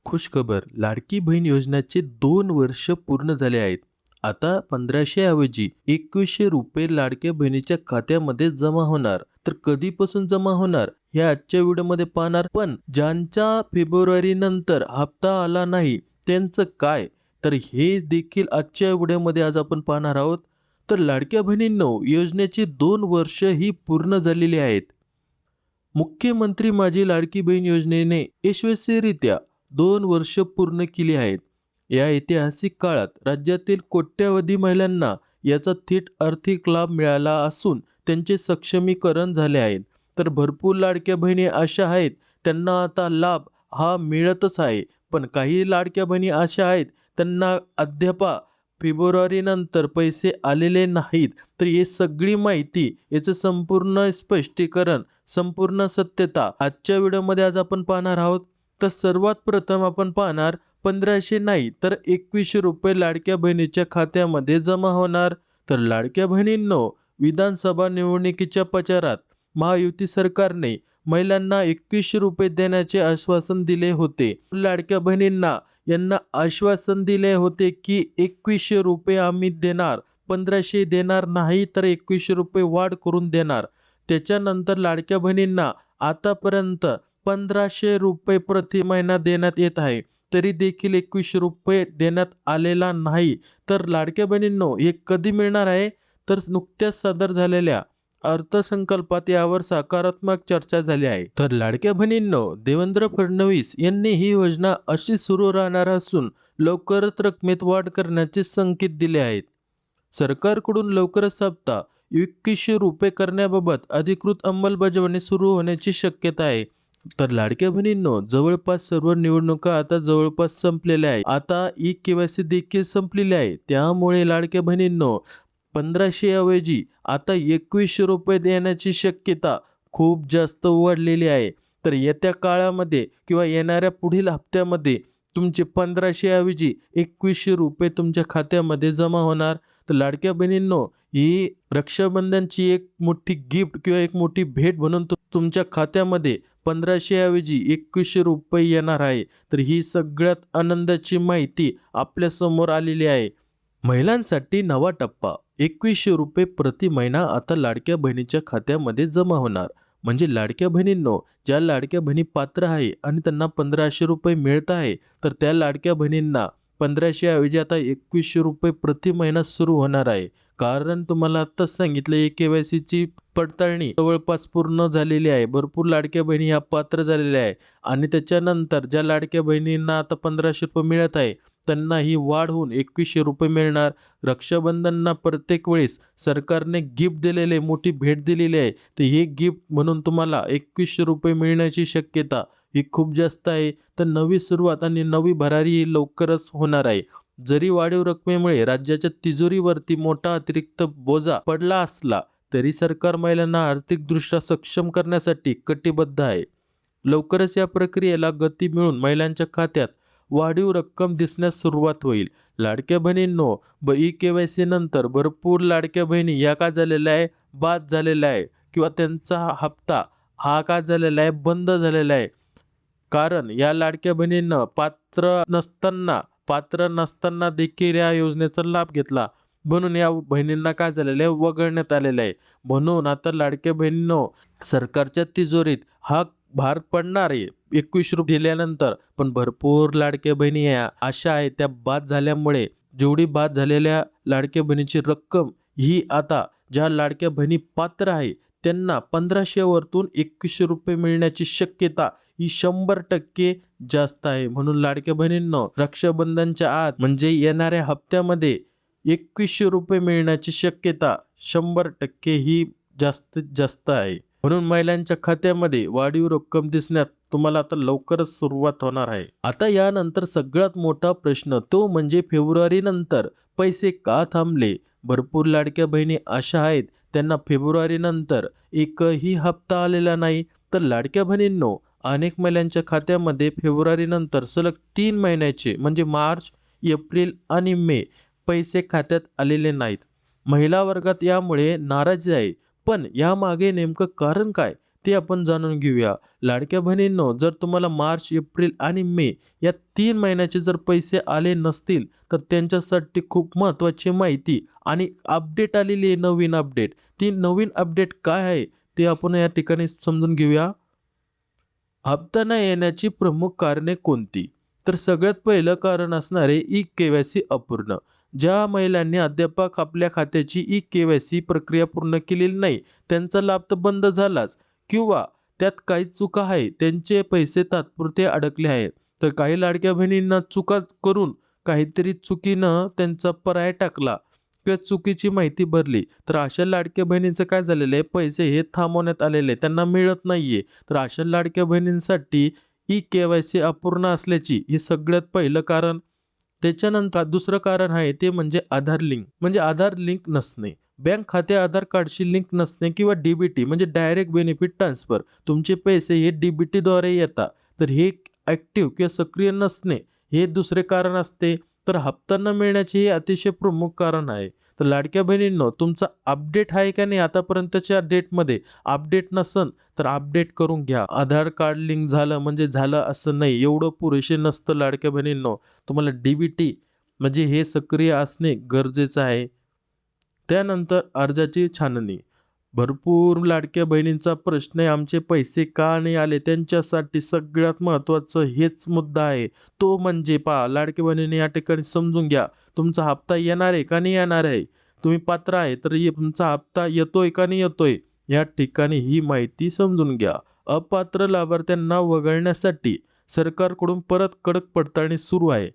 खुशखबर, लाडकी बहीण योजनेचे 2 वर्ष पूर्ण झाले आहेत. आता 1500 ऐवजी 2100 रुपये लाडक्या बहिणीच्या खात्यामध्ये जमा होणार. तर कधीपासून जमा होणार हे आजच्या व्हिडिओमध्ये पाहणार. पण ज्यांचा फेब्रुवारी नंतर हप्ता आला नाही त्यांचं काय, तर हे देखील आजच्या व्हिडिओमध्ये आज आपण पाहणार आहोत. तर लाडक्या बहिणींनो, योजनेची 2 वर्ष ही पूर्ण झालेली आहेत. मुख्यमंत्री माझी लाडकी बहीण योजनेने यशस्वीरित्या 2 वर्ष पूर्ण केली आहेत. या ऐतिहासिक काळात राज्यातील कोट्यावधी महिलांना याचा थेट आर्थिक लाभ मिळाला असून त्यांचे सक्षमीकरण झाले आहे. तर भरपूर लाडक्या बहिणी अशा आहेत त्यांना आता लाभ हा मिळतच आहे. पण काही लाडक्या बहिणी अशा आहेत त्यांना अद्याप फेब्रुवारी नंतर पैसे आलेले नाहीत. तर ही सगळी माहिती, याचं संपूर्ण स्पष्टीकरण, संपूर्ण सत्यता आजच्या व्हिडिओमध्ये आज आपण पाहणार आहोत. तर सर्वात प्रथम आपण पाहणार 1500 नाही तर 2100 रुपये लाडक्या बहिणीच्या खात्यामध्ये जमा होणार. तर लाडक्या बहिणींनो, विधानसभा निवडणुकीच्या प्रचारात महायुती सरकारने महिलांना 2100 रुपये देण्याचे आश्वासन दिले होते. लाडक्या बहिणींना यांना आश्वासन दिले होते की 2100 रुपये आम्ही देणार, 1500 देणार नाही तर 2100 रुपये वाढ करून देणार. त्याच्यानंतर लाडक्या बहिणींना आतापर्यंत 1500 रुपये प्रति महिना देण्यात येत आहे, तरी देखील 2100 रुपये देण्यात आलेला नाही. तर लाडक्या बहिणींनो, हे कधी मिळणार आहे, तर नुकत्याच सादर झालेल्या अर्थसंकल्पात यावर सकारात्मक चर्चा झाली आहे. तर लाडक्या बहिणींनो, देवेंद्र फडणवीस यांनी ही योजना अशी सुरू राहणार असून लवकरच रकमेत वाढ करण्याचे संकेत दिले आहेत. सरकारकडून लवकरच हप्ता 2100 रुपये करण्याबाबत अधिकृत अंमलबजावणी सुरू होण्याची शक्यता आहे. तर लाडक्या बहिणींनो, जवळपास सर्व निवडणुका आता जवळपास संपलेल्या आहेत. आता ई-केवायसी देखील संपलेली आहे. त्यामुळे लाडक्या बहिणींनो, 1500 ऐवजी आता 2100 रुपये देण्याची शक्यता खूप जास्त वाढलेली आहे. तर येत्या काळामध्ये किंवा येणाऱ्या पुढील हप्त्यामध्ये तुमचे 1500 ऐवजी 2100 रुपये तुमच्या खात्यामध्ये जमा होणार. तर लाडक्या बहिणींनो, ही रक्षाबंधनची एक मोठी गिफ्ट किंवा एक मोठी भेट म्हणून तुमच्या खात्यामध्ये 1500 ऐवजी 2100 रुपये येणार आहे. तर ही सगळ्यात आनंदाची माहिती आपल्या समोर आलेली आहे. महिलांसाठी नवा टप्पा, 2100 रुपये प्रति महिना आता लाडक्या बहिणीच्या खात्यामध्ये जमा होणार. म्हणजे लाडक्या बहिणींनो, ज्या लाडक्या बहिणी पात्र आहे आणि त्यांना 1500 रुपये मिळत आहे, तर त्या लाडक्या बहिणींना 1500 ऐवजी आता 2100 रुपये प्रति महिना सुरू होणार आहे. कारण तुम्हाला आत्ताच सांगितलं, ई-केवायसीची पडताळणी जवळपास पूर्ण झालेली आहे. भरपूर लाडक्या बहिणी ह्या पात्र झालेल्या आहे आणि त्याच्यानंतर ज्या लाडक्या बहिणींना आता 1500 रुपये मिळत आहे त्यांना ही वाढ होऊन 2100 रुपये मिळणार. रक्षाबंधनना प्रत्येक वेळेस सरकारने गिफ्ट दिलेले, मोठी भेट दिलेली आहे. तर हे गिफ्ट म्हणून तुम्हाला 2100 रुपये मिळण्याची शक्यता ही खूप जास्त आहे. तर नवी सुरुवात आणि नवी भरारी ही लवकरच होणार आहे. जरी वाढीव रकमेमुळे राज्याच्या तिजोरीवरती मोठा अतिरिक्त बोजा पडला असला तरी सरकार महिलांना आर्थिकदृष्ट्या सक्षम करण्यासाठी कटिबद्ध आहे. लवकरच या प्रक्रियेला गती मिळून महिलांच्या खात्यात वाढीव रक्कम दिसण्यास सुरुवात होईल. लाडक्या बहिणींनो, ई-केवायसी नंतर भरपूर लाडक्या बहिणी या का झालेल्या आहे, बाद झालेल्या आहे किंवा त्यांचा हप्ता हा का झालेला आहे, बंद झालेला आहे. कारण या लाडक्या बहिणींना पात्र नसताना देखील या योजनेचा लाभ घेतला, म्हणून या बहिणींना काय झालेलं आहे, वगळण्यात आलेलं आहे. म्हणून आता लाडक्या बहिणींनो, सरकारच्या तिजोरीत हा भार पडणार आहे 2100 रुपये दिल्यानंतर. पण भरपूर लाडक्या बहिणी या अशा आहेत त्या बाद झाल्यामुळे, जेवढी बाद झालेल्या लाडक्या बहिणीची रक्कम ही आता ज्या लाडक्या बहिणी पात्र आहे त्यांना 1500 वरतून 2100 रुपये मिळण्याची शक्यता ही 100% जास्त आहे. म्हणून लाडक्या बहिणींनो, रक्षाबंधनच्या आत म्हणजे येणाऱ्या हप्त्यामध्ये 2100 रुपये मिळण्याची शक्यता 100% ही जास्तीत जास्त आहे. म्हणून महिलांच्या खात्यामध्ये वाढीव रक्कम दिसण्यात तुम्हाला आता लवकरच सुरुवात होणार आहे. आता यानंतर सगळ्यात मोठा प्रश्न तो म्हणजे फेब्रुवारी नंतर पैसे का थांबले. भरपूर लाडक्या बहिणी अशा आहेत त्यांना फेब्रुवारी नंतर एकही हप्ता आलेला नाही. तर लाडक्या बहिणींनो, अनेक महिलांच्या खात्यामध्ये फेब्रुवारी नंतर सलग 3 महिन्याचे म्हणजे मार्च, एप्रिल आणि मे पैसे खात्यात आलेले नाहीत. महिला वर्गात यामुळे नाराजी आहे. पण यामागे नेमकं कारण काय, ते आपण जाणून घेऊया. लाडक्या बहिणींनो, जर तुम्हाला मार्च, एप्रिल आणि मे या 3 महिन्याचे जर पैसे आले नसतील, तर त्यांच्यासाठी खूप महत्त्वाची माहिती आणि अपडेट आलेली आहे, नवीन अपडेट. ती नवीन अपडेट काय आहे, ते आपण या ठिकाणी समजून घेऊया. हप्ता न येण्याची प्रमुख कारणे कोणती? तर सगळ्यात पहिलं कारण असणार आहे ई-के-वाय-सी अपूर्ण. ज्या महिलांनी अद्याप आपल्या खात्याची ई-के-वाय-सी प्रक्रिया पूर्ण केलेली नाही, त्यांचा लाभ तर बंद झालाच किंवा त्यात काही चुका आहे, त्यांचे पैसे तात्पुरते अडकले आहेत. तर काही लाडक्या बहिणींना चुका करून काहीतरी चुकीनं त्यांचा पर्याय टाकला किंवा चुकीची माहिती भरली, तर अशा लाडक्या बहिणींचं काय झालेलं आहे, पैसे हे थांबवण्यात आलेले आहे, त्यांना मिळत नाहीये. तर अशा लाडक्या बहिणींसाठी ई-के-वाय-सी अपूर्ण असल्याची हे सगळ्यात पहिलं कारण. त्याच्यानंतर दुसरं कारण आहे ते म्हणजे आधार लिंक, म्हणजे आधार लिंक नसणे. बँक खाते आधार कार्डशी लिंक नसणे किंवा डी-बी-टी म्हणजे डायरेक्ट बेनिफिट ट्रान्सफर. तुमचे पैसे हे डी-बी-टीद्वारे येतात. तर हे ॲक्टिव्ह किंवा सक्रिय नसणे हे दुसरे कारण असते. तर हप्ता न मिळण्याचे हे अतिशय प्रमुख कारण आहे. तर लाडक्या बहिणींनो, तुमचा अपडेट आहे का नाही आतापर्यंतच्या डेटमध्ये? अपडेट नसन तर अपडेट करून घ्या. आधार कार्ड लिंक झालं म्हणजे झालं असं नाही. एवढं पुरेसे नसतं लाडक्या बहिणींनो. तुम्हाला डी-बी-टी म्हणजे हे सक्रिय असणे गरजेचं आहे. त्यानंतर अर्जाची छाननी. भरपूर लाडक्या बहिणींचा प्रश्न आहे, आमचे पैसे का नाही आले? त्यांच्यासाठी सगळ्यात महत्त्वाचं हेच मुद्दा आहे. तो म्हणजे पहा, लाडक्या बहिणींनी या ठिकाणी समजून घ्या. तुमचा हप्ता येणार आहे का नाही येणार आहे? तुम्ही पात्र आहे तर तुमचा हप्ता येतोय का नाही येतोय? या ठिकाणी ही माहिती समजून घ्या. अपात्र लाभार्थ्यांना वगळण्यासाठी सरकारकडून परत कडक पडताळणी सुरू आहे.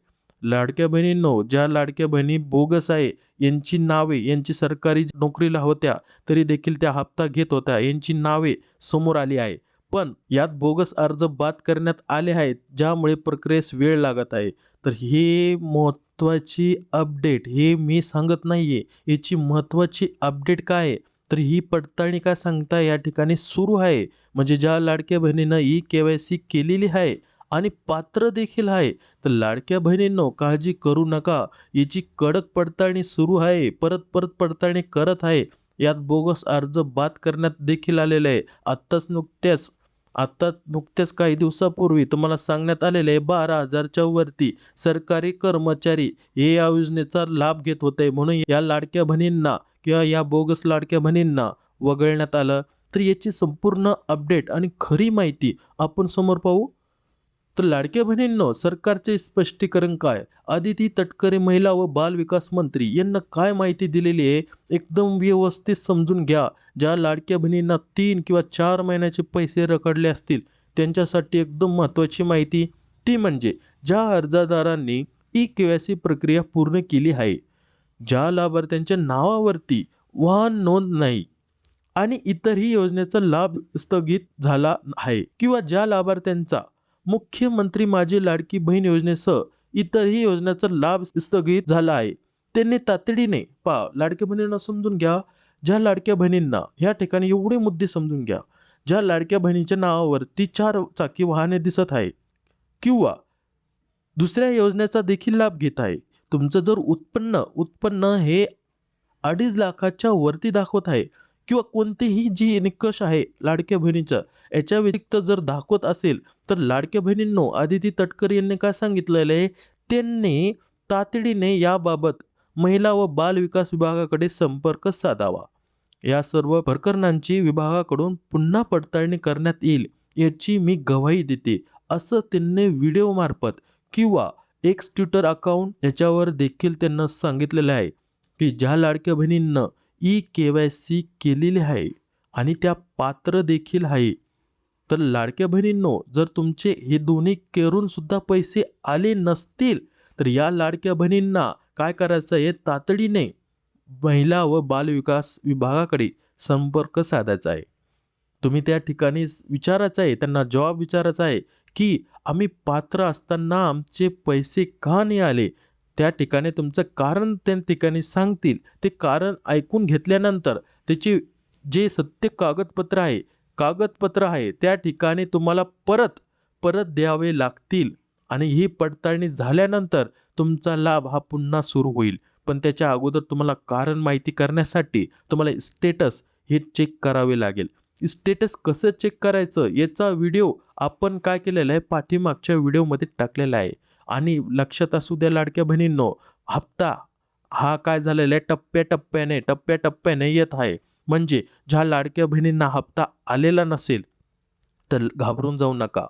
लाडक्या बहिणींनो, ज्या लाडक्या बहिणी बोगस आहे, यांची नावे यांची सरकारी नोकरीला होत्या, तरी देखील त्या हप्ता घेत होत्या, यांची नावे समोर आली आहे. पण यात बोगस अर्ज बाद करण्यात आले आहेत, ज्यामुळे प्रक्रियेस वेळ लागत आहे. तर हे महत्त्वाची अपडेट, हे मी सांगत नाहीये. याची महत्त्वाची अपडेट काय आहे? तर ही पडताळणी काय सांगताय या ठिकाणी सुरू आहे. म्हणजे ज्या लाडक्या बहिणीनं ई-के-वाय-सी केलेली आहे आणि पात्र देखील आहे, तर लाडक्या बहिणींनो काळजी करू नका. याची कडक पडताळणी सुरू आहे. परत परत पडताळणी करत आहे. यात बोगस अर्ज बाद करण्यात देखील आलेले आहे. आत्ता नुकत्याच काही दिवसापूर्वी तुम्हाला सांगण्यात आलेले आहे 12,000च्या वरती सरकारी कर्मचारी हे या योजनेचा लाभ घेत होते. म्हणून या लाडक्या बहिणींना किंवा या बोगस लाडक्या बहिणींना वगळण्यात आलं. तर याची संपूर्ण अपडेट आणि खरी माहिती आपण समोर पाहू. तर लाडक्या बहिणींनो, सरकारचे स्पष्टीकरण काय? अदिती तटकरे महिला व बाल विकास मंत्री यांना काय माहिती दिलेली आहे, एकदम व्यवस्थित समजून घ्या. ज्या लाडक्या बहिणींना 3 किंवा 4 महिन्याचे पैसे रखडले असतील, त्यांच्यासाठी एकदम महत्त्वाची माहिती, ती म्हणजे ज्या अर्जदारांनी ई-के-वाय-सी प्रक्रिया पूर्ण केली आहे, ज्या लाभार्थ्यांच्या नावावरती वाहन नोंद नाही आणि इतरही योजनेचा लाभ स्थगित झाला आहे किंवा ज्या लाभार्थ्यांचा मुख्यमंत्री माझी लाडकी बहीण योजनेसह इतरही योजनेचा लाभ स्थगित झाला आहे, त्यांनी तातडीने पहा, लाडक्या बहिणींना समजून घ्या. ज्या लाडक्या बहिणींना ह्या ठिकाणी एवढे मुद्दे समजून घ्या. ज्या लाडक्या बहिणीच्या नावावरती 4 चाकी वाहने दिसत आहे किंवा दुसऱ्या योजनेचा देखील लाभ घेत आहे. तुमचं जर उत्पन्न हे 2.5 लाखाच्या वरती दाखवत आहे किंवा कोणतेही जी निकष आहे लाडक्या बहिणीचा याच्या व्यतिरिक्त जर दाखवत असेल, तर लाडक्या बहिणींनो, आदिती तटकरे यांनी काय सांगितलेलं आहे, त्यांनी तातडीने याबाबत महिला व बाल विकास विभागाकडे संपर्क साधावा. या सर्व प्रकरणांची विभागाकडून पुन्हा पडताळणी करण्यात येईल याची मी ग्वाही देते, असं त्यांनी व्हिडिओमार्फत किंवा एक्स ट्विटर अकाउंट याच्यावर देखील त्यांना सांगितलेलं आहे. की ज्या लाडक्या बहिणींना ई-के-वाय-सी केलेली आहे आणि त्या पात्र देखील आहे, तर लाडक्या बहिणींनो, जर तुमचे हे दोन्ही करून सुद्धा पैसे आले नसतील, तर या लाडक्या बहिणींना काय करायचं आहे, तातडीने महिला व बालविकास विभागाकडे संपर्क साधायचा आहे. तुम्ही त्या ठिकाणी विचारायचं आहे, त्यांना जवाब विचारायचा आहे की आम्ही पात्र असताना आमचे पैसे का नाही आले? त्या ठिकाणी तुमचं कारण त्या ठिकाणी सांगतील. ते कारण ऐकून घेतल्यानंतर त्याचे जे सत्य कागदपत्र आहे त्या ठिकाणी तुम्हाला परत द्यावे लागतील आणि ही पडताळणी झाल्यानंतर तुमचा लाभ हा पुन्हा सुरू होईल. पण त्याच्या अगोदर तुम्हाला कारण माहिती करण्यासाठी तुम्हाला स्टेटस हे चेक करावे लागेल. स्टेटस कसं चेक करायचं याचा व्हिडिओ आपण काय केलेला आहे, पाठीमागच्या व्हिडिओमध्ये टाकलेला आहे. आणि लक्षात असू द्या लाडक्या बहिणींनो, हप्ता हा काय झालेला आहे, टप्प्याटप्प्याने येत आहे. म्हणजे ज्या लाडक्या बहिणींना हप्ता आलेला नसेल तर घाबरून जाऊ नका.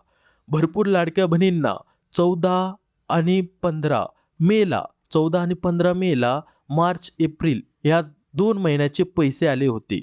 भरपूर लाडक्या बहिणींना 14 आणि 15 मेला 14 आणि 15 मेला मार्च, एप्रिल या 2 महिन्याचे पैसे आले होते.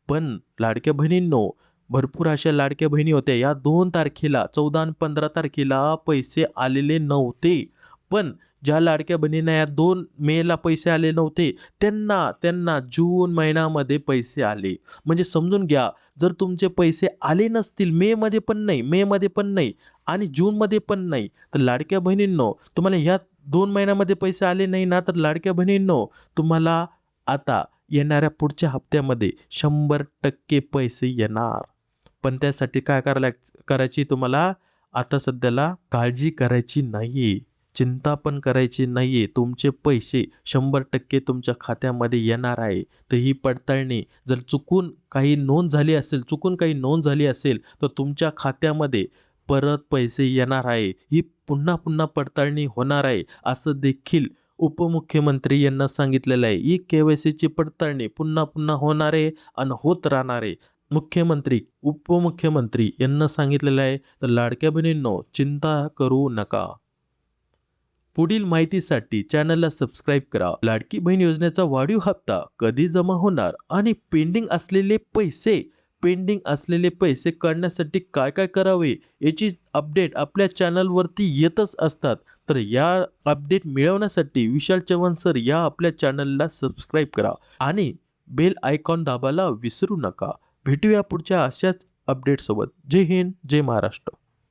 पण लाडक्या बहिणींनो, भरपूर अशा लाडक्या बहिणी होत्या या 2 तारखेला 14 आणि 15 तारखेला पैसे आलेले नव्हते. पण ज्या लाडक्या बहिणींना या 2 मेला पैसे आले नव्हते त्यांना जून महिन्यामध्ये पैसे आले. म्हणजे समजून घ्या, जर तुमचे पैसे आले नसतील मेमध्ये पण नाही आणि जूनमध्ये पण नाही, तर लाडक्या बहिणींनो तुम्हाला ह्या 2 महिन्यामध्ये पैसे आले नाही ना, तर लाडक्या बहिणींनो तुम्हाला आता येणाऱ्या पुढच्या हप्त्यामध्ये 100% पैसे येणार. पण त्यासाठी काय करायची तुम्हाला आता सध्याला काळजी करायची नाहीये. चिंता पण करायची नाहीये. तुमचे पैसे 100% तुमच्या खात्यामध्ये येणार आहे. तर ही पडताळणी जर चुकून काही नोंद झाली असेल तर तुमच्या खात्यामध्ये परत पैसे येणार आहे. ही पुन्हा पडताळणी होणार आहे. असं देखील उपमुख्यमंत्री यांना सांगितलेलं आहे. ई के-वाय-सीची पडताळणी पुन्हा होणार आहे आणि होत राहणार आहे. मुख्यमंत्री, उपमुख्यमंत्री यांना सांगितलेलं आहे. तर लाडक्या बहिणींनो चिंता करू नका. पुढील माहितीसाठी चॅनलला सबस्क्राईब करा. लाडकी बहीण योजनेचा वाढीव हप्ता कधी जमा होणार आणि पेंडिंग असलेले पैसे काढण्यासाठी काय करावे याची अपडेट आपल्या चॅनलवरती येतच असतात. तर या अपडेट मिळवण्यासाठी विशाल चव्हाण सर या आपल्या चॅनलला सबस्क्राईब करा आणि बेल आयकॉन दाबायला विसरू नका. भेटूया पुढच्या अशाच अपडेटसोबत. जय हिंद, जय महाराष्ट्र.